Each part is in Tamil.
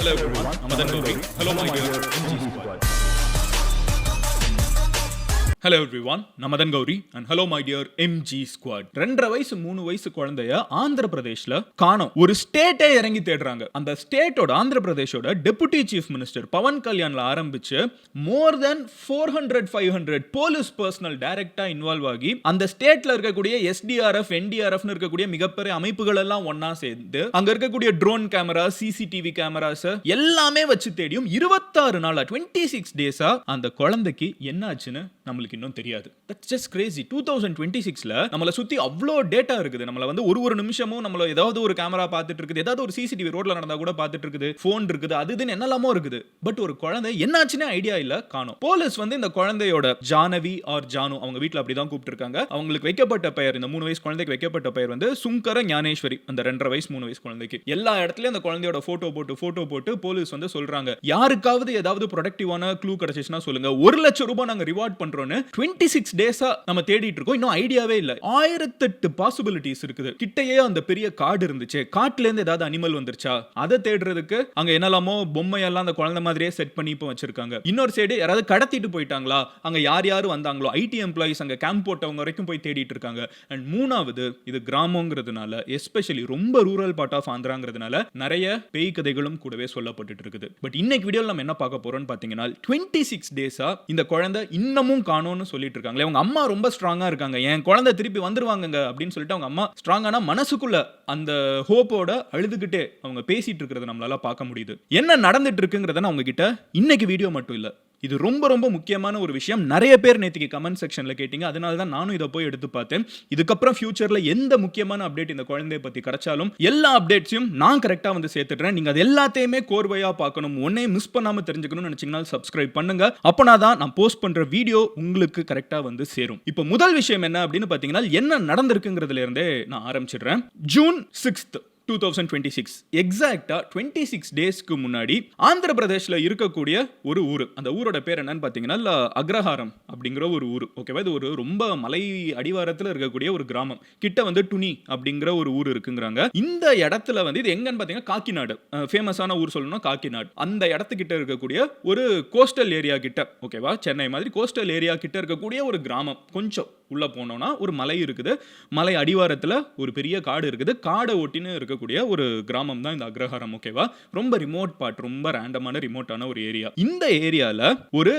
Hello everyone, Namadan Gauri. Hello my dear MG squad. Hello everyone, Namadan Gauri and hello my dear MG squad. 2.5 வயசு 3 வயசு குழந்தைய ஆந்திர பிரதேஷ்ல காணோம். ஒரு ஸ்டேட்டே இறங்கி தேடுறாங்க. அந்த ஸ்டேட்டோட ஆந்திர பிரதேஷோட டெபுட்டி சீஃப் மினிஸ்டர் பவன் கல்யாண்ல ஆரம்பிச்சு மோர் தென் 400-500 போலீஸ் பர்சனல் டைரக்டா இன்வால்வ் ஆகி அந்த ஸ்டேட்ல இருக்கக்கூடிய SDRF, NDRF இருக்கக்கூடிய மிகப்பெரிய அமைப்புகள் எல்லாம் ஒண்ணா சேர்ந்து அங்க இருக்கக்கூடிய ட்ரோன் கேமரா, CCTV கேமராஸ் எல்லாமே வச்சு தேடியும் 26 நாளா 26 டேஸா அந்த குழந்தைக்கு என்ன ஆச்சுன்னு நம்மளுக்கு இன்னும் தெரியாது. That's just crazy. 2026ல நம்மள சுத்தி அவ்ளோ டேட்டா இருக்குது. நம்மள வந்து ஒரு நிமிஷமும் நம்மள ஏதாவது ஒரு கேமரா பார்த்துட்டு இருக்குது, ஏதாவது ஒரு CCTV ரோட்ல நடந்தா கூட பார்த்துட்டு இருக்குது, ஃபோன் இருக்குது, அது இதுன்னு என்னெல்லாமோ இருக்குது. பட் ஒரு குழந்தை என்னாச்சுன்னு ஐடியா இல்ல, காணோம். போலீஸ் வந்து இந்த குழந்தையோட ஜானவி ஆர் ஜானு, அவங்க வீட்ல அப்படிதான் கூப்பிட்டுருக்காங்க. அவங்களுக்கு வைக்கப்பட்ட பெயர், இந்த 3 வயசு குழந்தைக்கு வைக்கப்பட்ட பெயர் வந்து சுங்கர ஞானேஸ்வரி. அந்த 2.5 வயசு 3 வயசு குழந்தைக்கு எல்லா இடத்துலயும் அந்த குழந்தையோட போட்டோ போட்டு போலீஸ் வந்து சொல்றாங்க, யாருக்காவது ஏதாவது ப்ரொடக்டிவான க்ளூ கிடைச்சிச்சுன்னா சொல்லுங்க, 1 லட்சம் ரூபாய் நாங்க ரிவார்ட் பண்றோம்னு 26 டேஸா நம்ம தேடிட்டு இருக்கோம். இன்னும் ஐடியாவே இல்ல. 1008 பாசிபிலிட்டிஸ் இருக்குது. கிட்டயே அந்த பெரிய காடு இருந்துச்சு, காட்டுல இருந்து ஏதாவது அனிமல் வந்துருச்சா அதை தேடுறதுக்கு அங்க என்னலாமோ பொம்மையெல்லாம் அந்த குழந்தை மாதிரியே செட் பண்ணி இப்ப வச்சிருக்காங்க. இன்னொரு சைடு யாராவது கடத்திட்டு போயிட்டாங்களா, அங்க யார் யாரு வந்தாங்களோ IT எம்ப்ளாயிஸ் அங்க கேம்ப் போட்டவங்க வரைக்கும் போய் தேடிட்டு இருக்காங்க. அண்ட் மூணாவது, இது கிராமங்கிறதுனால, எஸ்பெஷலி ரொம்ப ரூரல் பார்ட் ஆஃப் ஆந்திராங்கிறதுனால நிறைய பேய் கதைகளும் கூடவே சொல்லப்பட்டு இருக்குது. பட் இன்னைக்கு வீடியோல நம்ம என்ன பார்க்க போறோம்னு பாத்தீங்கன்னா 26 டேஸா இந்த குழந்தை இன்னமும் காணோம்னு சொல்லிட்டு இருக்காங்களே. அவங்க அம்மா ரொம்ப ஸ்ட்ராங்கா இருக்காங்க, என் குழந்தை திருப்பி வந்துருவாங்க அப்படின்னு சொல்லிட்டு அவங்க அம்மா ஸ்ட்ராங்கான மனசுக்குள்ள அந்த ஹோப்போட அழுதுகிட்டே அவங்க பேசிட்டு இருக்கிறத நம்மளால பார்க்க முடியுது. என்ன நடந்துட்டு இருக்குங்கிறத நான் உங்ககிட்ட இன்னைக்கு வீடியோ மட்டும் இல்ல, இது ரொம்ப ரொம்ப முக்கியமான ஒரு விஷயம். நிறைய பேர் நேற்றுக்கு கமெண்ட் செக்ஷன்ல கேட்டீங்க, அதனால தான் நானும் இதை போய் எடுத்து பார்த்தேன். இதுக்கப்புறம் ஃபியூச்சர்ல எந்த முக்கியமான அப்டேட் இந்த குழந்தைய பத்தி கிடைச்சாலும் எல்லா அப்டேட்ஸையும் நான் கரெக்டா வந்து சேர்த்துடுறேன். நீங்க அது எல்லாத்தையுமே கோர்வையா பார்க்கணும், ஒன்னையும் மிஸ் பண்ணாம தெரிஞ்சுக்கணும்னு நினைச்சீங்கன்னா சப்ஸ்கிரைப் பண்ணுங்க. அப்பனாதான் நான் போஸ்ட் பண்ற வீடியோ உங்களுக்கு கரெக்டா வந்து சேரும். இப்போ முதல் விஷயம் என்ன அப்படின்னு பாத்தீங்கன்னா, என்ன நடந்திருக்குங்கிறதுல இருந்தே நான் ஆரம்பிச்சிடுறேன். ஜூன் 6th 2026 எக்ஸாக்டா 26 டேஸ்க்கு முன்னாடி ஆந்திர பிரதேஷ்ல இருக்கக்கூடிய ஒரு ஊர், அந்த ஊரோட பேர் என்னன்னு பாத்தீங்கன்னா அக்ரஹாரம் அப்படிங்கிற ஒரு ஊர். ஓகேவா, இது ஒரு ரொம்ப மலை அடிவாரத்துல இருக்கக்கூடிய ஒரு கிராமம். கிட்ட வந்து டுனி அப்படிங்கிற ஒரு ஊர் இருக்குங்கிறாங்க. இந்த இடத்துல வந்து இது எங்கன்னு பாத்தீங்கன்னா காக்கிநாடு, ஃபேமஸான ஊர் சொல்லணும் காக்கிநாடு. அந்த இடத்துக்கிட்ட இருக்கக்கூடிய ஒரு கோஸ்டல் ஏரியா கிட்ட, ஓகேவா, சென்னை மாதிரி கோஸ்டல் ஏரியா கிட்ட இருக்கக்கூடிய ஒரு கிராமம். கொஞ்சம் உள்ள போனோம்னா ஒரு மலை இருக்குது, மலை அடிவாரத்துல ஒரு பெரிய காடு இருக்குது, காடை ஒட்டின்னு இருக்கக்கூடிய ஒரு கிராமம் தான் இந்த அக்ரஹாரம். ஓகேவா, ரொம்ப ரிமோட் பார்ட், ரொம்ப ரேண்டமான ரிமோட்டான ஒரு ஏரியா. இந்த ஏரியால ஒரு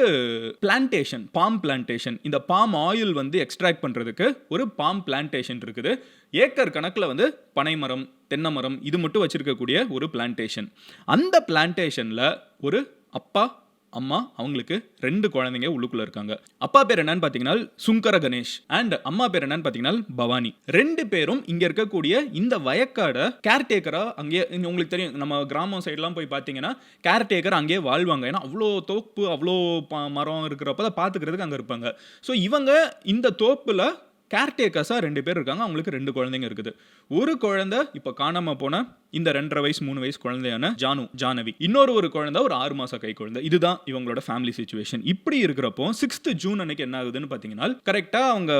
பிளான்டேஷன், பாம் பிளான்டேஷன், இந்த பாம் ஆயில் வந்து எக்ஸ்ட்ராக்ட் பண்றதுக்கு ஒரு பாம் பிளான்டேஷன் இருக்குது. ஏக்கர் கணக்குல வந்து பனை மரம், தென்னை மரம் இது மட்டும் வச்சிருக்கக்கூடிய ஒரு பிளான்டேஷன். அந்த பிளான்டேஷன்ல ஒரு அப்பா அம்மா, அவங்களுக்கு 2 குழந்தைங்க உள்ளுக்குள்ள இருக்காங்க. அப்பா பேர் என்னன்னு பாத்தீங்கன்னா சுங்கர கணேஷ் அண்ட் அம்மா பேர் என்னன்னு பாத்தீங்கன்னா பவானி. 2 பேரும் இங்க இருக்கக்கூடிய இந்த வயக்காட கேர்டேக்கரா, அங்கே உங்களுக்கு தெரியும் நம்ம கிராமம் சைட்லாம் போய் பாத்தீங்கன்னா கேர்டேக்கர் அங்கேயே வாழ்வாங்க. ஏன்னா அவ்வளோ தோப்பு, அவ்வளோ மரம் இருக்கிறப்ப அதை பாத்துக்கிறதுக்கு அங்க இருப்பாங்க. ஸோ இவங்க இந்த தோப்புல கேர்டேக்கர்ஸா 2 பேர் இருக்காங்க. அவங்களுக்கு 2 குழந்தைங்க இருக்குது. ஒரு குழந்தை இப்ப காணாம போன இந்த 2.5 வயசு 3 வயசு குழந்தையான ஜானவி, இன்னொரு ஒரு குழந்தை ஒரு 6 மாச கை குழந்தை. இதுதான் இவங்களோட ஃபேமிலி சிச்சுவேஷன். இப்படி இருக்கிறப்போ 6th ஜூன் அன்னைக்கு என்ன ஆகுதுன்னு பாத்தீங்கன்னா, கரெக்டா அவங்க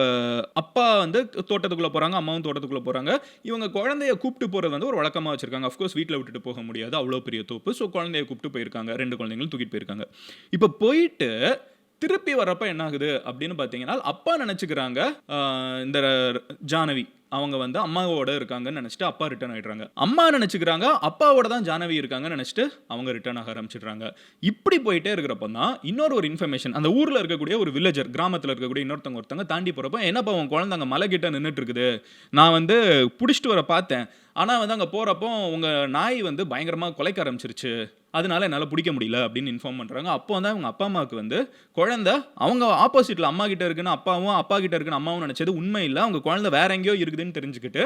அப்பா வந்து தோட்டத்துக்குள்ள போறாங்க, அம்மாவும் தோட்டத்துக்குள்ள போறாங்க. இவங்க குழந்தைய கூப்பிட்டு போறது வந்து ஒரு வழக்கமா வச்சிருக்காங்க. அஃப்கோர்ஸ் வீட்டில் விட்டுட்டு போக முடியாது, அவ்வளோ பெரிய தோப்பு. ஸோ குழந்தைய கூப்பிட்டு போயிருக்காங்க, 2 குழந்தைங்களும் தூக்கிட்டு போயிருக்காங்க. இப்போ போயிட்டு திருப்பி வரப்ப என்ன ஆகுது அப்படின்னு பாத்தீங்கன்னா, அப்பா நினைச்சுக்கிறாங்க இந்த ஜானவி அவங்க வந்து அம்மாவோட இருக்காங்கன்னு நினைச்சிட்டு அப்பா ரிட்டர்ன் ஆயிடுறாங்க. அம்மா நினைச்சுக்கிறாங்க அப்பாவோட தான் ஜானவி இருக்காங்கன்னு நினைச்சிட்டு அவங்க ரிட்டர்ன் ஆக ஆரம்பிச்சிடுறாங்க. இப்படி போயிட்டே இருக்கிறப்ப தான் இன்னொரு ஒரு இன்ஃபர்மேஷன், அந்த ஊர்ல இருக்கக்கூடிய ஒரு வில்லேஜர், கிராமத்தில் இருக்கக்கூடிய ஒருத்தங்க தாண்டி போறப்ப, என்னப்பா உன் குழந்தை அங்கே மலை கிட்ட நின்றுட்டு இருக்குது, நான் வந்து பிடிச்சிட்டு வர பார்த்தேன், ஆனால் வந்து அங்கே போறப்போ உங்க நாய் வந்து பயங்கரமாக கொலைக்க ஆரம்பிச்சிருச்சு, அதனால என்னால் பிடிக்க முடியல அப்படின்னு இன்ஃபார்ம் பண்ணுறாங்க. அப்போ வந்து அவங்க அப்பா அம்மாவுக்கு வந்து குழந்தை அவங்க ஆப்போசிட்ல அம்மா கிட்ட இருக்குன்னு அப்பாவும், அப்பா கிட்ட இருக்குன்னு அம்மாவும் நினைச்சது உண்மை இல்லை. அவங்க குழந்தை வேற எங்கேயோ இருக்குதுன்னு தெரிஞ்சுக்கிட்டு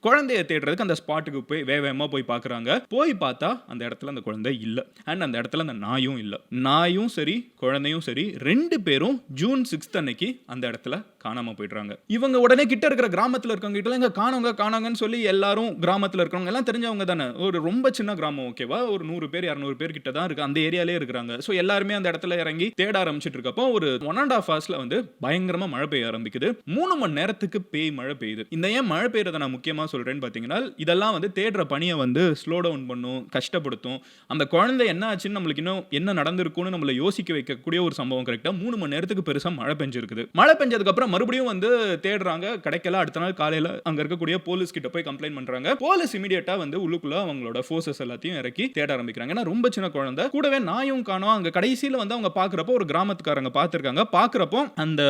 குழந்தைய தேடுறதுக்கு அந்த ஸ்பாட்டுக்கு போய் வேகமா போய் பார்க்குறாங்க. போய் பார்த்தா அந்த இடத்துல அந்த குழந்தை இல்லை. அண்ட் அந்த இடத்துல அந்த நாயும் இல்லை. நாயும் சரி குழந்தையும் சரி 2 பேரும் ஜூன் 6th அன்னைக்கு அந்த இடத்துல காணாம போயிடுறாங்க. இவங்க உடனே கிட்ட இருக்கிற கிராமத்துல இருக்கவங்க கிட்ட எல்லாம் காணோங்கன்னு சொல்லி எல்லாரும் கிராமத்துல இருக்கிறவங்க எல்லாம் தெரிஞ்சவங்க தானே, ஒரு ரொம்ப சின்ன கிராமம் ஓகேவா, ஒரு 100 பேர் 200 பேர் கிட்ட தான் இருக்கு, அந்த ஏரியாலே இருக்கிறாங்க. ஸோ எல்லாருமே அந்த இடத்துல இறங்கி தேட ஆரம்பிச்சிட்டு இருக்கப்போ ஒரு 1.5 ஹவர்ஸ்ல வந்து பயங்கரமா மழை பெய்ய ஆரம்பிக்குது. 3 மணி நேரத்துக்கு மழை பெய்யுது. இந்த ஏன் மழை பெய்யறதை நான் முக்கியமா சொல்றேன்னு பாத்தீங்கன்னா, இதெல்லாம் வந்து தேடுற பணியை வந்து ஸ்லோ டவுன் பண்ணும், கஷ்டப்படுத்தும். அந்த குழந்தை என்ன ஆச்சுன்னு நம்மளுக்கு இன்னும் என்ன நடந்திருக்கும்னு நம்மள யோசிக்க வைக்கக்கூடிய ஒரு சம்பவம். கரெக்டா 3 மணி நேரத்துக்கு பெருசா மழை பெஞ்சிருக்குது. மழை பெஞ்சதுக்கு அப்புறம் மறுபடியும் வந்து தேடுறாங்க, கிடைக்கல. அடுத்த நாள் காலையில அங்க இருக்கக்கூடிய போலீஸ் கிட்ட போய் கம்ப்ளைண்ட் பண்றாங்க. போலீஸ் இமிடியேட்டா வந்து உள்ளுக்குள்ள அவங்களோட ஃபோர்சஸ் எல்லாத்தையும் இறக்கி தேட ஆரம்பிக்கிறாங்க. ஏன்னா ரொம்ப சின்ன குழந்தை, கூடவே நாயும் காணோம். அங்க கடைசியில வந்து அவங்க பாக்குறப்போ ஒரு கிராமத்துக்காரங்க பாத்துருக்காங்க. பாக்குறப்போ அந்த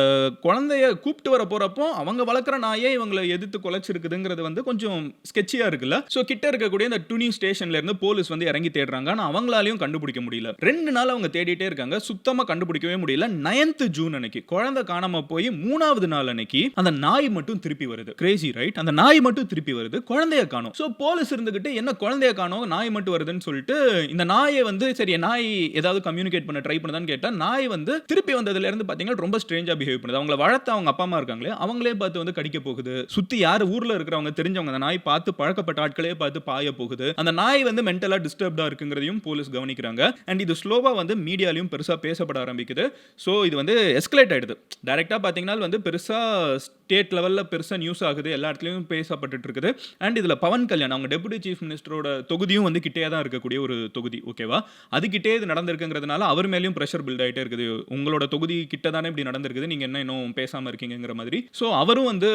குழந்தைய கூப்பிட்டு வர போறப்போ அவங்க வளர்க்குற நாயே இவங்களை எதிர்த்து கொலைச்சிருக்குதுங்கிறது வந்து கொஞ்சம் ஸ்கெட்சியா இருக்குல்ல. சோ கிட்ட இருக்கக்கூடிய இந்த டுனி ஸ்டேஷன்ல இருந்து போலீஸ் வந்து இறங்கி தேடுறாங்க. ஆனா அவங்களாலையும் கண்டுபிடிக்க முடியல. 2 நாள் அவங்க தேடிட்டே இருக்காங்க, சுத்தமா கண்டுபிடிக்கவே முடியல. 9th ஜூன் அன்னைக்கு குழந்தை காணாம போய் 3வது நாள் அன்னைக்கு அந்த நாய் மட்டும் திருப்பி வருது. Crazy right? அந்த நாய் மட்டும் திருப்பி வருது, குழந்தைய காணோம். சோ போலீஸ் இருந்துகிட்டு என்ன குழந்தைய காணோம், நாய் மட்டும் வருதுன்னு சொல்லிட்டு இந்த நாயை வந்து சரி நாய் ஏதாவது கம்யூனிகேட் பண்ண ட்ரை பண்ணுதான்னு கேட்டா, நாய் வந்து திருப்பி வந்ததுல இருந்து பாத்தீங்கன்னா ரொம்ப ஸ்ட்ரேஞ்சா பிஹேவ் பண்ணுது. அவங்கள வளர்த்த அவங்க அப்பா அம்மா இருக்காங்களே அவங்களே பார்த்து வந்து கடிக்க போகுது. சுத்தி யாரு ஊர்ல இருக்கிறவங்க தெரிஞ்சவங்க அந்த நாய் பார்த்து பழக்கப்பட்ட ஆட்களே பார்த்து பாய போகுது. அந்த நாய் வந்து மென்டலா டிஸ்டர்ப்டா இருக்குங்கிறதையும் போலீஸ் கவனிக்கிறாங்க. அண்ட் இது ஸ்லோவா வந்து மீடியாலையும் பெருசா பேசப்பட ஆரம்பிக்குது. சோ இது வந்து எஸ்கலேட் ஆயிடுது. டைரக்டா பாத்தீங்கன்னா வந்து பெருசா ஸ்டேட் லெவல்ல பெருசா நியூஸ் ஆகுது, எல்லா இடத்துலயும் பேசப்பட்டு இருக்குது. அண்ட் இதுல பவன் கல்யாண் அவங்க டெபுட்டி சீஃப் மினிஸ்டரோட தொகுதியும் வந்து கிட்டே தான் இருக்கக்கூடிய ஒரு தொகுதி ஓகேவா. அது கிட்டே இது நடந்திருக்குங்கிறதுனால அவர் மேலயும் பிரஷர் பில்ட் ஆயிட்டே இருக்குது. உங்களோட தொகுதி கிட்ட தானே இப்படி நடந்திருக்குது, நீங்க என்ன இன்னும் பேசாம இருக்கீங்கிற மாதிரி. சோ அவரும் வந்து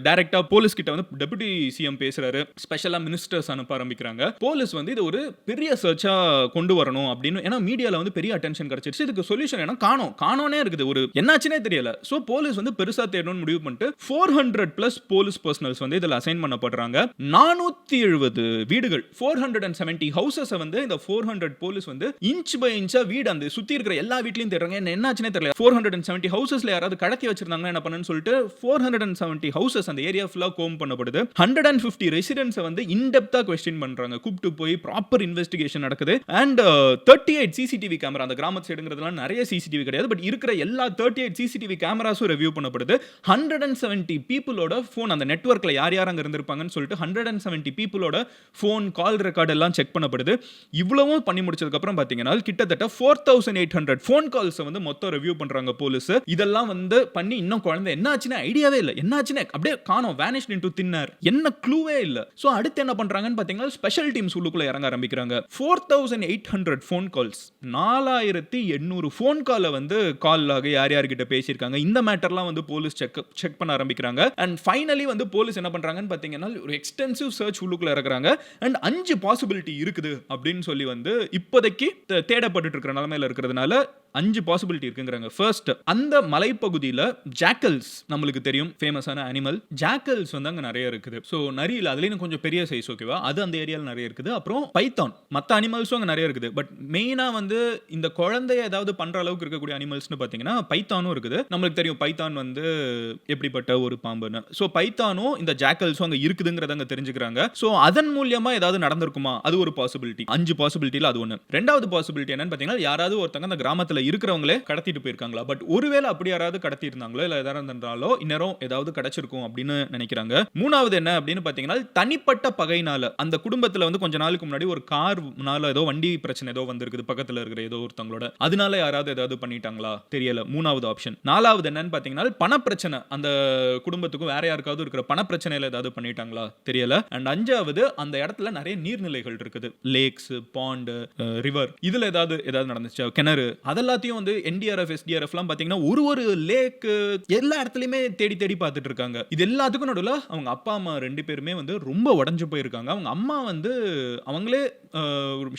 டைரக்டா போலீஸ் கிட்ட வந்து டெபுட்டி சிஎம் பேசுறாரு, ஸ்பெஷலா மினிஸ்டர்ஸ் அனுப்ப ஆரம்பிக்கிறாங்க. போலீஸ் வந்து இது ஒரு பெரிய சர்ச்சா கொண்டு வரணும் அப்படின்னு, ஏன்னா மீடியால வந்து பெரிய அட்டென்ஷன் கிடைச்சிருச்சு. இதுக்கு சொல்யூஷன் ஏன்னா காணோனே இருக்குது, ஒரு என்னாச்சுனே தெரியல. சோ போலீஸ் வந்து பெருசா தேடணும்னு முடிவு பண்ணிட்டு 400+ போலீஸ் பர்சனல்ஸ் வந்து இதுல அசைன் பண்ணப்படுறாங்க. 470 வீடுகள் 470 ஹவுசஸ் வந்து இந்த 400 போலீஸ் வந்து இன்ச் பை இன்ச்சா வீடு அந்த சுத்தி இருக்கிற எல்லா வீட்லயும் தேடுறாங்க. என்னாச்சுனே தெரியல. 470 ஹவுசஸ்ல யாராவது கடத்தி வச்சிருந்தாங்க என்ன பண்ணனும்னு சொல்லிட்டு 470 ஹவுசஸ் அந்த ஏரியா ஃபுல்லா கோம் பண்ணப்படுது. 150 ரெசிடென்ட்ஸ் வந்து இன் டெப்தா क्वेश्चन பண்றாங்க. கூப்பிட்டு போய் ப்ராப்பர் இன்வெஸ்டிகேஷன் நடக்குது. அண்ட் 38 சிசிடிவி கேமரா, அந்த கிராமத்து சைடுங்கிறதுலாம் நிறைய சிசிடிவி கிடையாது, பட் இருக்கிற எல்லா 38 சிசிடிவி கேமராஸும் ரிவ்யூ பண்ணப்படுது. 170 பீப்புளோட போன், அந்த நெட்வொர்க்ல யார் யார் அங்க இருந்திருப்பாங்கன்னு சொல்லிட்டு 170 பீப்புளோட போன் கால் ரெக்கார்ட் எல்லாம் செக் பண்ணப்படுது. இவ்வளவும் பண்ணி முடிச்சதுக்கு அப்புறம் பாத்தீங்கன்னா கிட்டத்தட்ட 4800 போன் கால்ஸ் வந்து மொத்தம் ரிவ்யூ பண்றாங்க போலீஸ். இதெல்லாம் வந்து பண்ணி இன்னும் குழந்தை என்ன ஆச்சுன்னு ஐடியாவே இல்ல, என்ன ஆச்சுன்னு அப்படியே காணோம், vanished into thin air, என்ன க்ளூவே இல்ல. சோ அடுத்து என்ன பண்றாங்கன்னு பாத்தீங்கன்னா ஸ்பெஷல் டீம்ஸ் உள்ளுக்குள்ள இறங்க ஆரம்பிக்கிறாங்க. 4800 போன் கால்ஸ், 4800 போன் காலை வந்து கால் ஆக யார் யார்கிட்ட பேசியிருக்காங்க இந்த மேட்டர்லாம் வந்து போலீஸ் செக் பண்ண ஆரம்பிக்கிறாங்க. அண்ட் ஃபைனலி வந்து போலீஸ் என்ன பண்றாங்கன்னு பாத்தீங்கன்னா ஒரு எக்ஸ்டென்சிவ் சர்ச் உள்ளுக்குள்ள இறக்குறாங்க. அண்ட் 5 பாசிபிலிட்டி இருக்குது அப்படின்னு சொல்லி வந்து இப்போதைக்கு தேடப்பட்டு இருக்கிற நிலைமையில இருக்கிறதுனால 5 பாசிபிலிட்டி இருக்குங்கிறாங்க. ஃபர்ஸ்ட், அந்த மலைப்பகுதியில ஜாக்கல்ஸ் நம்மளுக்கு தெரியும், ஃபேமஸான அனிமல். ஜாக்கல்ஸ் வந்து அங்க நிறைய இருக்குது. சோ நரியில அதுலயும் கொஞ்சம் பெரிய சைஸ் ஓகேவா, அது அந்த ஏரியால நிறைய இருக்குது. அப்புறம் பைத்தான், மத்த அனிமல்ஸும் அங்க நிறைய இருக்குது. பட் மெயினா வந்து இந்த குழந்தைய ஏதாவது பண்ற அளவுக்கு இருக்கக்கூடிய அனிமல்ஸ்னு பாத்தீங்கன்னா பைத்தானும் இருக்குது. நம்மளுக்கு தெரியும் பைத்தான் வந்து எப்படிப்பட்ட ஒரு பாம்புன்னு. சோ பைத்தானும் இந்த ஜாக்கல்ஸும் அங்க இருக்குதுங்கறத அங்க தெரிஞ்சுக்கிறாங்க. சோ அதன் மூலமா ஏதாவது நடந்திருக்குமா, அது ஒரு பாசிபிலிட்டி. 5 பாசிபிலிட்டில அது ஒன்னு. ரெண்டாவது பாசிபிலிட்டி என்னன்னு பாத்தீங்கன்னா யாராவது ஒருத்தங்க அந்த கிராமத்துல இருக்கிறவங்களே கடத்திட்டு போயிருக்காங்களா. பட் ஒருவேளை அப்படி யாராவது கடத்தி இருந்தாங்களோ இல்ல ஏதாவது இருந்தாலோ இந்நேரம் ஏதாவது கிடைச்சிருக்கும் அப்படின்னு நினைக்கிறாங்க. மூணாவது என்ன அப்படின்னு பாத்தீங்கன்னா தனிப்பட்ட பகைனால அந்த குடும்பத்துல வந்து கொஞ்ச நாளுக்கு முன்னாடி ஒரு கார்னால ஏதோ வண்டி பிரச்சனை ஏதோ வந்திருக்குது பக்கத்துல இருக்கிற ஏதோ ஒருத்தங்களோட, அதனால யாராவது ஏதாவது பண்ணிட்டாங்களா தெரியல. மூணாவது ஆப்ஷன். நாலாவது என்னன்னு பாத்தீங்கன்னா பணப்பிரச்சனை, அந்த குடும்பத்துக்கும் வேற யாருக்காவது இருக்கிற பணப்பிரச்சனையில ஏதாவது பண்ணிட்டாங்களா தெரியல. அண்ட் அஞ்சாவது அந்த இடத்துல நிறைய நீர்நிலைகள் இருக்குது, லேக்ஸ், பாண்ட், ரிவர், இதுல ஏதாவது நடந்துச்சு, கிணறு, அதெல்லாத்தையும் வந்து என்டிஆர்எஃப் எஸ்டிஆர்எஃப்லாம் பாத்தீங்கன்னா ஒரு லேக் எல்லா இடத்துலயுமே தேடி தேடி பார்த்துட்டு இருக்காங்க. இது எல்லாத்துக்கும் நடுவுல அவங்க அப்பா அம்மா 2 பேருமே வந்து ரொம்ப உடைஞ்சு போயிருக்காங்க. அவங்க அம்மா வந்து அவங்களே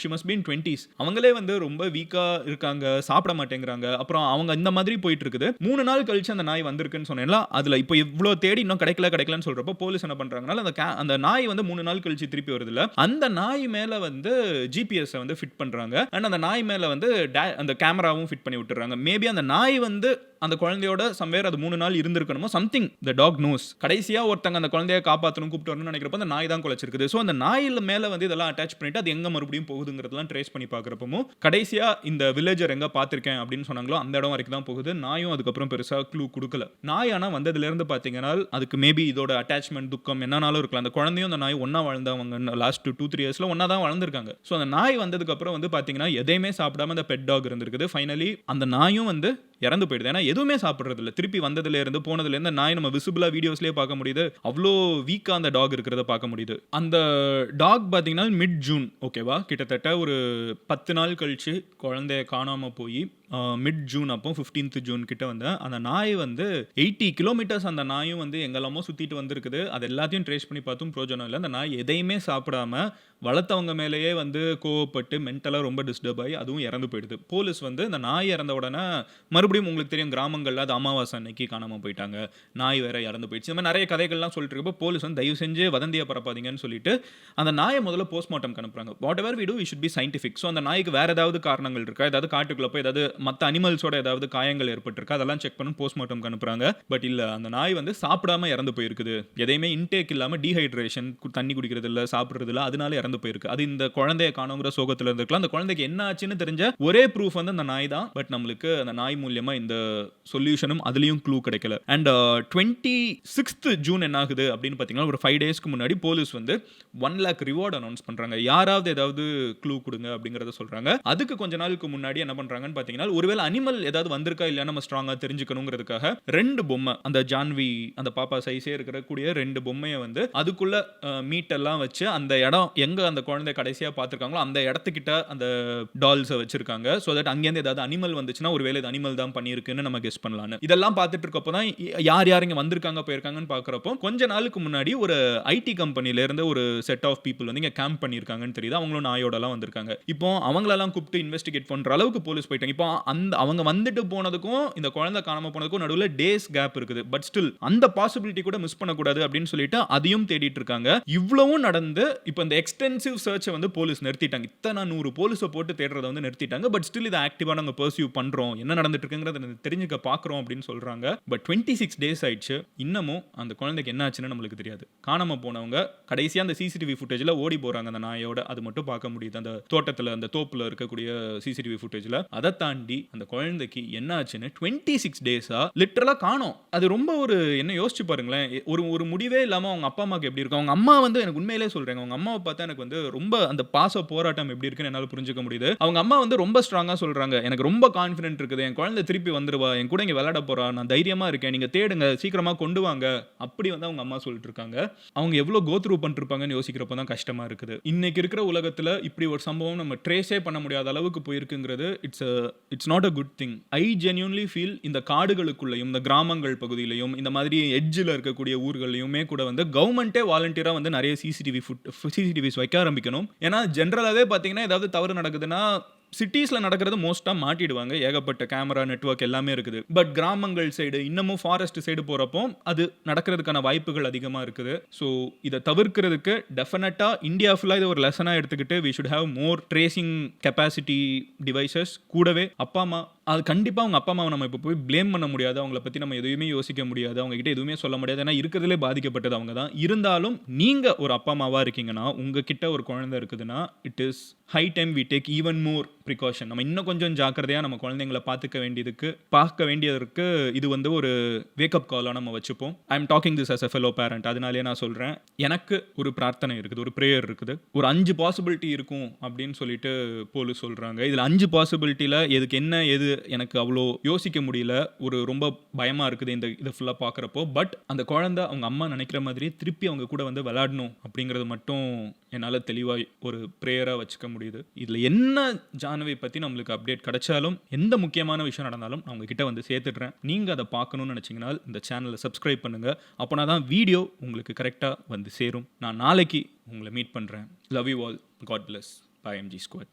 she must be in 20s, அவங்களே வந்து ரொம்ப வீக்கா இருக்காங்க, சாப்பிட மாட்டேங்கிறாங்க. அப்புறம் அவங்க இந்த மாதிரி போயிட்டு இருக்குது. 3 நாள் கழிச்சு அந்த நாய் வந்திருக்குன்னு சொன்னேன்ல, அதுல இப்போ இவ்வளவு தேடி இன்னும் கிடைக்கலன்னு சொல்றப்போ போலீஸ் என்ன பண்றாங்கன்னா அந்த நாய் வந்து 3 நாள் கழிச்சு திருப்பி வருதுல, அந்த நாய் மேல வந்து ஜிபிஎஸ் வந்து ஃபிட் பண்றாங்க. அண்ட் அந்த நாய் மேல வந்து அந்த கேமராவும் ஃபிட் பண்ணி விட்டுறாங்க. மேபி அந்த நாய் வந்து அந்த குழந்தையோட சம்வேர் அது 3 நாள் இருந்திருக்கணுமோ சம்திங் த டாக் நோஸ். கடைசியா ஒருத்தங்க அந்த குழந்தையை காப்பாற்றணும் கூப்பிட்டு வரணும்னு நினைக்கிறப்ப அந்த நாய் தான் குலைச்சிருக்குது. ஸோ அந்த நாயில மேல வந்து இதெல்லாம் அட்டாச் பண்ணிட்டு அது எங்க மறுபடியும் போகுதுங்கிறதெல்லாம் ட்ரேஸ் பண்ணி பார்க்குறப்போ கடைசியா இந்த வில்லேஜர் எங்க பார்த்திருக்கேன் அப்படின்னு சொன்னாங்களோ அந்த இடம் வரைக்கும் தான் போகுது. நாயும் அதுக்கப்புறம் பெருசா க்ளூ கொடுக்கல. நாய் ஆனா வந்ததுல இருந்து பாத்தீங்கன்னா அதுக்கு மேபி இதோட அட்டாச்மெண்ட் துக்கம் என்னன்னாலும் இருக்கலாம். அந்த குழந்தையும் அந்த நாய் ஒன்னா வாழ்ந்தவங்க லாஸ்ட் 2-3 இயர்ஸ்ல ஒன்னா தான் வளர்ந்துருக்காங்க. ஸோ அந்த நாய் வந்ததுக்கு அப்புறம் வந்து பாத்தீங்கன்னா எதையுமே சாப்பிடாம அந்த பெட் டாக் இருந்திருக்குது. ஃபைனலி அந்த நாயும் வந்து இறந்து போயிடுது. ஏன்னா எதுவுமே சாப்பிடுறது இல்லை. திருப்பி வந்ததுல இருந்து போனதுல இருந்து நாய் நம்ம விசிபிளா வீடியோஸ்லயே பார்க்க முடியுது. அவ்வளோ வீக்கா அந்த டாக் இருக்கிறத பார்க்க முடியுது. அந்த டாக் பாத்தீங்கன்னா மிட் ஜூன் ஓகேவா கிட்டத்தட்ட ஒரு 10 நாள் கழிச்சு குழந்தைய காணாம போய் மிட் ஜூன் அப்போ 15th ஜூன் கிட்ட வந்து அந்த நாய் வந்து 80 கிலோமீட்டர்ஸ் அந்த நாயும் வந்து எங்கெல்லாமோ சுத்திட்டு வந்திருக்குது. அது எல்லாத்தையும் ட்ரேஸ் பண்ணி பார்த்தும் பிரோஜனம் இல்லை. அந்த நாய் எதையுமே சாப்பிடாம வளர்த்தவங்க மேலேயே வந்து கோவப்பட்டு மென்டலாக ரொம்ப டிஸ்டர்ப் ஆகி அதுவும் இறந்து போயிடுது. போலீஸ் வந்து இந்த நாய் இறந்த உடனே மறுபடியும் உங்களுக்கு தெரியும் கிராமங்களில் அது அமாவாசை அன்னைக்கு காணாமல் போயிட்டாங்க, நாய் வேற இறந்து போயிடுச்சு. இந்த மாதிரி நிறைய கதைகள்லாம் சொல்லிட்டு இருக்கப்போ போலீஸ் வந்து தயவு செஞ்சு வதந்தியை பரப்பாதீங்கன்னு சொல்லிட்டு அந்த நாயை முதல்ல போஸ்ட்மார்ட்டம் அனுப்புறாங்க. Whatever we do we should be scientific. So அந்த நாய்க்கு வேற ஏதாவது காரணங்கள் இருக்கா, ஏதாவது காட்டுக்குள்ள போய் ஏதாவது மற்ற அனிமல்ஸோட ஏதாவது காயங்கள் ஏற்பட்டிருக்கா, அதெல்லாம் செக் பண்ணி போஸ்ட்மார்ட்டம் அனுப்புறாங்க. பட் இல்ல அந்த நாய் வந்து சாப்பிடாம இறந்து போயிருக்குது. எதையுமே இன்டேக் இல்லாம டீஹைட்ரேஷன், தண்ணி குடிக்கிறது இல்ல, சாப்பிடுறது இல்ல, அதனால இறந்து போயிருக்கு. அது இந்த குழந்தைய காணுங்கிற சோகத்துல இருந்திருக்கலாம். அந்த குழந்தைக்கு என்ன ஆச்சுன்னு தெரிஞ்ச ஒரே ப்ரூஃப் வந்து அந்த நாய் தான். பட் நம்மளுக்கு அந்த நாய் மூலியமா இந்த சொல்யூஷனும் அதுலயும் க்ளூ கிடைக்கல. அண்ட் 26th ஜூன் என்ன ஆகுது அப்படின்னு பாத்தீங்கன்னா ஒரு 5 டேஸ்க்கு முன்னாடி போலீஸ் வந்து 1 lakh ரிவார்ட் அனௌன்ஸ் பண்றாங்க. யாராவது ஏதாவது க்ளூ கொடுங்க அப்படிங்கறத சொல்றாங்க. அதுக்கு கொஞ்ச நாளுக்கு முன்னாடி என்ன பண்றாங்கன்னு பாத்தீங்கன்னா ஒருவேளை அனிமல் ஏதாவது வந்திருக்கா இல்லையா நம்ம ஸ்ட்ராங்கா தெரிஞ்சுக்கணுங்கிறதுக்காக 2 பொம்மை அந்த ஜான்வி அந்த பாப்பா சைஸே இருக்கக்கூடிய 2 பொம்மையை வந்து அதுக்குள்ள மீட் எல்லாம் வச்சு அந்த இடம் எங்க அந்த குழந்தை கடைசியா பார்த்திருக்காங்களோ அந்த இடத்துக்கிட்ட அந்த டால்ஸை வச்சிருக்காங்க. ஸோ தட் அங்கேருந்து ஏதாவது அனிமல் வந்துச்சுன்னா ஒருவேளை இது அனிமல் தான் பண்ணியிருக்குன்னு நம்ம கெஸ் பண்ணலாம்னு. இதெல்லாம் பார்த்துட்டு இருக்கப்போ தான் யார் யார் இங்க வந்திருக்காங்க போயிருக்காங்கன்னு பார்க்குறப்போ கொஞ்ச நாளுக்கு முன்னாடி ஒரு ஐடி கம்பெனில இருந்து ஒரு செட் ஆஃப் பீப்புள் வந்து இங்க கேம்ப் பண்ணியிருக்காங்கன்னு தெரியுது. அவங்களும் நாயோடலாம் வந்திருக்காங்க. இப்போ அவங்களெல்லாம் கூப்பிட்டு இன்வெஸ்டிகேட் பண்ற அளவுக்கு போலீஸ் போயிட்டாங்க. இப்போ அந்த அவங்க வந்துட்டு போனதுக்கும் இந்த குழந்தை காணாம போனதுக்கும் நடுவில் டேஸ் கேப் இருக்குது. பட் ஸ்டில் அந்த பாசிபிலிட்டி கூட மிஸ் பண்ணக்கூடாது அப்படின்னு சொல்லிட்டு அதையும் தேடிட்டு இருக்காங்க. இவ்வளவும் நடந்து இப்போ இந்த எக்ஸ்டென்சிவ் சர்ச்சை வந்து போலீஸ் நிறுத்திட்டாங்க. இத்தனை 100 போலீஸை போட்டு தேடுறதை வந்து நிறுத்திட்டாங்க. பட் ஸ்டில் இதை ஆக்டிவா நாங்கள் பர்சியூ பண்றோம், என்ன நடந்துட்டு இருக்குங்கிறத தெரிஞ்சுக்க பார்க்குறோம் அப்படின்னு சொல்றாங்க. பட் 26 டேஸ் ஆயிடுச்சு, இன்னமும் அந்த குழந்தைக்கு என்ன ஆச்சுன்னு நம்மளுக்கு தெரியாது. காணாம போனவங்க கடைசியா அந்த சிசிடிவி ஃபுட்டேஜ்ல ஓடி போறாங்க அந்த நாயோட, அது மட்டும் பார்க்க முடியுது அந்த தோட்டத்தில் அந்த தோப்புல இருக்கக்கூடிய சிசிடிவி ஃபுட்டேஜ்ல. அதை தாண்டி அந்த குழந்தைக்கு என்ன ஆச்சுன்னு 26 டேஸா லிட்டரலா காணோம். அது ரொம்ப ஒரு என்ன யோசிச்சு பாருங்களேன். ஒரு முடிவே இல்லாம அவங்க அப்பா அம்மாக்கு எப்படி இருக்கும். அவங்க அம்மா வந்து எனக்கு உண்மையிலே சொல்றேங்க, அவங்க அம்மாவை பார்த்தா எனக்கு வந்து ரொம்ப அந்த பாச போராட்டம் எப்படி இருக்குன்னு என்னால புரிஞ்சுக்க முடியுது. அவங்க அம்மா வந்து ரொம்ப ஸ்ட்ராங்கா சொல்றாங்க, எனக்கு ரொம்ப கான்ஃபிடென்ட் இருக்குது, என் குழந்தை திருப்பி வந்துருவா, என் கூட இங்க விளையாட போறா, நான் தைரியமா இருக்கேன், நீங்க தேடுங்க, சீக்கிரமா கொண்டு வாங்க, அப்படி வந்து அவங்க அம்மா சொல்லிட்டு இருக்காங்க. அவங்க எவ்வளவு கோ த்ரூ பண்ணிருப்பாங்கன்னு யோசிக்கிறப்ப தான் கஷ்டமா இருக்குது. இன்னைக்கு இருக்கிற உலகத்துல இப்படி ஒரு சம்பவம் நம்ம ட்ரேஸே பண்ண முடியாத அளவுக்கு போயிருக்குங்கிறது it's not a good thing. I genuinely feel இந்த காடுகளுக்குள்ளேயும் இந்த கிராமங்கள் பகுதியிலையும் இந்த மாதிரி எட்ஜில் இருக்கக்கூடிய ஊர்களையுமே கூட வந்து கவர்மெண்ட்டே வாலண்டியரா வந்து நிறைய சிசிடிவிஸ் வைக்க ஆரம்பிக்கணும். ஏன்னா ஜென்ரலாகவே பார்த்தீங்கன்னா ஏதாவது தவறு நடக்குதுன்னா சிட்டிஸ்ல நடக்கிறது மோஸ்டா மாட்டிடுவாங்க, ஏகப்பட்ட கேமரா நெட்வொர்க் எல்லாமே இருக்குது. பட் கிராமங்கள் சைடு இன்னமும் ஃபாரஸ்ட் சைடு போறப்போ அது நடக்கிறதுக்கான வாய்ப்புகள் அதிகமா இருக்குது. ஸோ இதை தவிர்க்கிறதுக்கு டெஃபினட்டா இந்தியா ஃபுல்லா இதை ஒரு லெசனா எடுத்துக்கிட்டு we should have more tracing capacity devices. கூடவே அப்பா அம்மா அது கண்டிப்பாக அவங்க அப்பா அம்மாவை நம்ம இப்போ போய் ப்ளேம் பண்ண முடியாது, அவங்கள பற்றி நம்ம எதுவுமே யோசிக்க முடியாது, அவங்க கிட்ட எதுவுமே சொல்ல முடியாது. ஏன்னா இருக்கிறதுலே பாதிக்கப்பட்டது அவங்க தான். இருந்தாலும் நீங்கள் ஒரு அப்பா அம்மாவாக இருக்கீங்கன்னா, உங்ககிட்ட ஒரு குழந்தை இருக்குதுன்னா, it is high time we take even more precaution. நம்ம இன்னும் கொஞ்சம் ஜாக்கிரதையாக நம்ம குழந்தைங்களை பார்க்க வேண்டியதற்கு இது வந்து ஒரு வேக்கப் காலாக நம்ம வச்சுப்போம். I am talking this as a fellow parent. அதனாலே நான் சொல்கிறேன், எனக்கு ஒரு பிரார்த்தனை இருக்குது, ஒரு ப்ரேயர் இருக்குது. ஒரு 5 பாசிபிலிட்டி இருக்கும் அப்படின்னு சொல்லிட்டு போலீஸ் சொல்கிறாங்க. இதில் 5 பாசிபிலிட்டியில் எதுக்கு என்ன எது எனக்கு அவ்வளோ யோசிக்க முடியல. ஒரு ரொம்ப பயமா இருக்குது இதை ஃபுல்லா பார்க்குறப்போ. பட் அந்த குழந்தை அவங்க அம்மா நினைக்கிற மாதிரி திருப்பி அவங்க கூட வந்து விளையாடணும் அப்படிங்கிறது மட்டும் என்னால் தெளிவாக ஒரு ப்ரேயரா வச்சுக்க முடியுது. இதில் என்ன ஜானவி பற்றி நம்மளுக்கு அப்டேட் கிடைச்சாலும், எந்த முக்கியமான விஷயம் நடந்தாலும் நான் உங்ககிட்ட வந்து சேர்த்துடுறேன். நீங்கள் அதை பார்க்கணும்னு நினச்சிங்கன்னா இந்த சேனலை சப்ஸ்கிரைப் பண்ணுங்க. அப்போனா தான் வீடியோ உங்களுக்கு கரெக்டாக வந்து சேரும். நான் நாளைக்கு உங்களை மீட் பண்ணுறேன். Love you all. God bless. Bye MG squad.